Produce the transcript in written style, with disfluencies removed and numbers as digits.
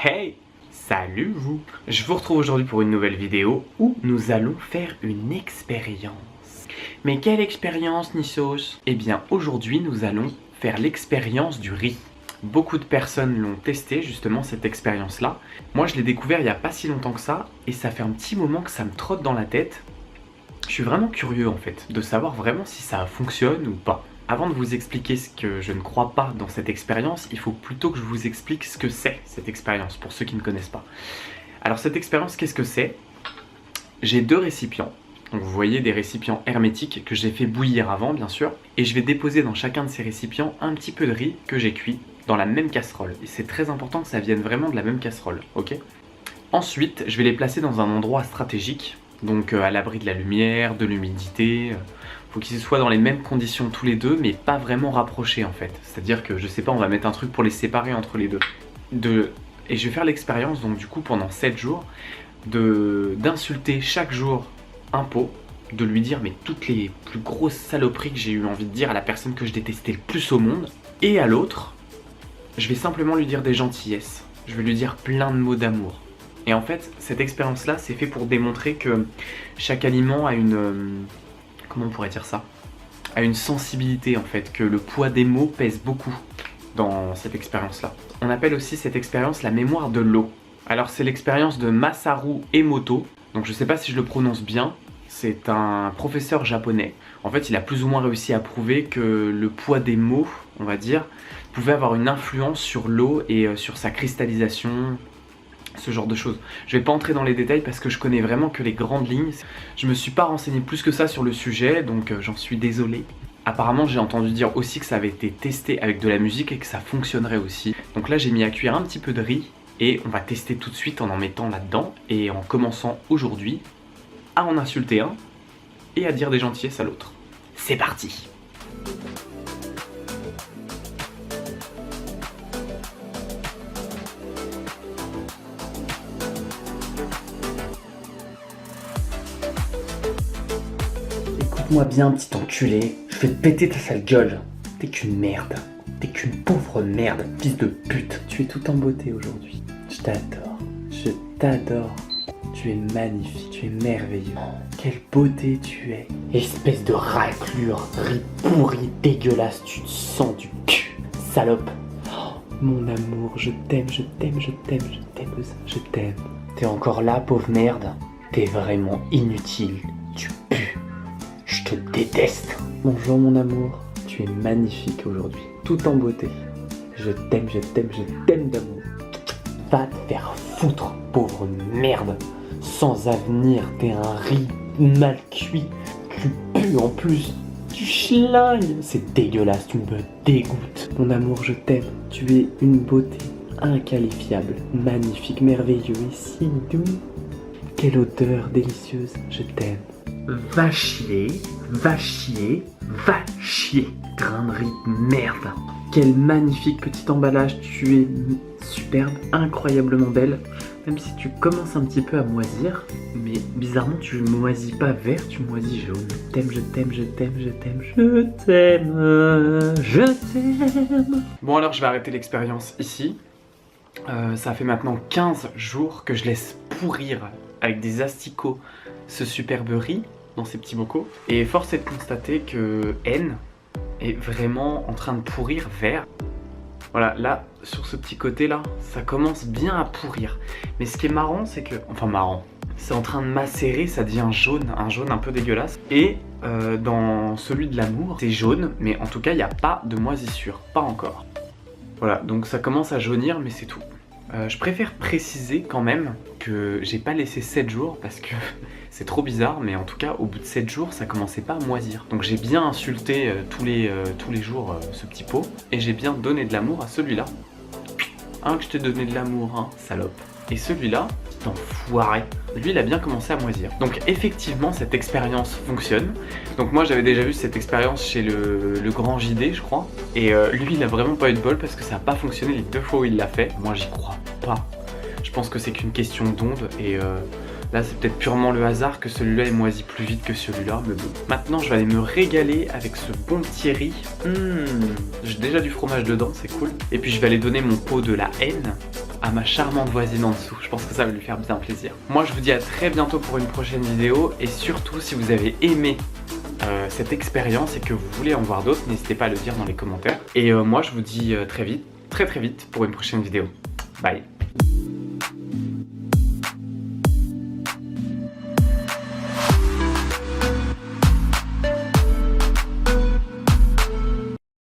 Hey, salut vous! Je vous retrouve aujourd'hui pour une nouvelle vidéo où nous allons faire une expérience. Mais quelle expérience, Nissos? Eh bien, aujourd'hui, nous allons faire l'expérience du riz. Beaucoup de personnes l'ont testé, justement, cette expérience-là. Moi, je l'ai découvert il n'y a pas si longtemps que ça, et ça fait un petit moment que ça me trotte dans la tête. Je suis vraiment curieux, en fait, de savoir vraiment si ça fonctionne ou pas. Avant de vous expliquer ce que je ne crois pas dans cette expérience, il faut plutôt que je vous explique ce que c'est cette expérience, pour ceux qui ne connaissent pas. Alors cette expérience, qu'est-ce que c'est? J'ai deux récipients. Donc vous voyez des récipients hermétiques que j'ai fait bouillir avant, bien sûr. Et je vais déposer dans chacun de ces récipients un petit peu de riz que j'ai cuit dans la même casserole. Et c'est très important que ça vienne vraiment de la même casserole, ok? Ensuite, je vais les placer dans un endroit stratégique, donc à l'abri de la lumière, de l'humidité. Faut qu'ils soient dans les mêmes conditions tous les deux, mais pas vraiment rapprochés en fait. C'est-à-dire que, je sais pas, on va mettre un truc pour les séparer entre les deux. Et je vais faire l'expérience, donc du coup, pendant 7 jours, d'insulter chaque jour un pot, de lui dire mais toutes les plus grosses saloperies que j'ai eu envie de dire à la personne que je détestais le plus au monde. Et à l'autre, je vais simplement lui dire des gentillesses. Je vais lui dire plein de mots d'amour. Et en fait, cette expérience-là, c'est fait pour démontrer que chaque aliment a une... comment on pourrait dire ça? A une sensibilité en fait, que le poids des mots pèse beaucoup dans cette expérience-là. On appelle aussi cette expérience la mémoire de l'eau. Alors c'est l'expérience de Masaru Emoto, donc je sais pas si je le prononce bien, c'est un professeur japonais. En fait il a plus ou moins réussi à prouver que le poids des mots, on va dire, pouvait avoir une influence sur l'eau et sur sa cristallisation, ce genre de choses. Je vais pas entrer dans les détails parce que je connais vraiment que les grandes lignes. Je me suis pas renseigné plus que ça sur le sujet, donc j'en suis désolé. Apparemment j'ai entendu dire aussi que ça avait été testé avec de la musique et que ça fonctionnerait aussi. Donc là j'ai mis à cuire un petit peu de riz et on va tester tout de suite en mettant là-dedans et en commençant aujourd'hui à en insulter un et à dire des gentillesses à l'autre. C'est parti! Écoute-moi bien, petit enculé, je vais te péter ta sale gueule. T'es qu'une merde. T'es qu'une pauvre merde, fils de pute. Tu es tout en beauté aujourd'hui. Je t'adore. Je t'adore. Tu es magnifique. Tu es merveilleux. Quelle beauté tu es. Espèce de raclure, riz pourri, dégueulasse. Tu te sens du cul. Salope. Oh, mon amour, je t'aime, je t'aime, je t'aime, je t'aime, je t'aime. T'es encore là, pauvre merde. T'es vraiment inutile. Tu pues. Je te déteste. Bonjour mon amour, tu es magnifique aujourd'hui, tout en beauté. Je t'aime, je t'aime, je t'aime d'amour. Va te faire foutre, pauvre merde. Sans avenir, t'es un riz mal cuit. Tu pues en plus. Tu schlingues. C'est dégueulasse, tu me dégoûtes. Mon amour, je t'aime. Tu es une beauté inqualifiable, magnifique, merveilleux et si doux. Quelle odeur délicieuse, je t'aime. Va chier, va chier, va chier. Grain de riz de merde. Quel magnifique petit emballage, tu es superbe, incroyablement belle. Même si tu commences un petit peu à moisir, mais bizarrement tu moisis pas vert, tu moisis jaune. Je t'aime, je t'aime, je t'aime, je t'aime, je t'aime, je t'aime. Bon alors je vais arrêter l'expérience ici. Ça fait maintenant 15 jours que je laisse pourrir avec des asticots ce superbe riz dans ces petits bocaux. Et force est de constater que N est vraiment en train de pourrir vert. Voilà, là, sur ce petit côté là, ça commence bien à pourrir. Mais ce qui est marrant, c'est que... Enfin marrant, c'est en train de macérer, ça devient jaune, un jaune un peu dégueulasse. Et dans celui de l'amour, c'est jaune, mais en tout cas, il n'y a pas de moisissure, pas encore. Voilà, donc ça commence à jaunir, mais c'est tout. Je préfère préciser quand même que j'ai pas laissé 7 jours parce que c'est trop bizarre, mais en tout cas au bout de 7 jours ça commençait pas à moisir. Donc j'ai bien insulté tous les jours ce petit pot et j'ai bien donné de l'amour à celui-là. Que je t'ai donné de l'amour, hein, salope. Et celui-là, petit enfoiré, lui il a bien commencé à moisir. Donc effectivement cette expérience fonctionne. Donc moi j'avais déjà vu cette expérience chez le grand JD je crois. Et lui il a vraiment pas eu de bol parce que ça a pas fonctionné les 2 fois où il l'a fait. Moi j'y crois pas. Je pense que c'est qu'une question d'onde et là c'est peut-être purement le hasard que celui-là est moisi plus vite que celui-là. Mais bon. Maintenant je vais aller me régaler avec ce bon petit riz. J'ai déjà du fromage dedans, c'est cool. Et puis je vais aller donner mon pot de la haine à ma charmante voisine en dessous. Je pense que ça va lui faire bien plaisir. Moi, je vous dis à très bientôt pour une prochaine vidéo. Et surtout, si vous avez aimé cette expérience et que vous voulez en voir d'autres, n'hésitez pas à le dire dans les commentaires. Et moi, je vous dis très vite, très vite pour une prochaine vidéo. Bye.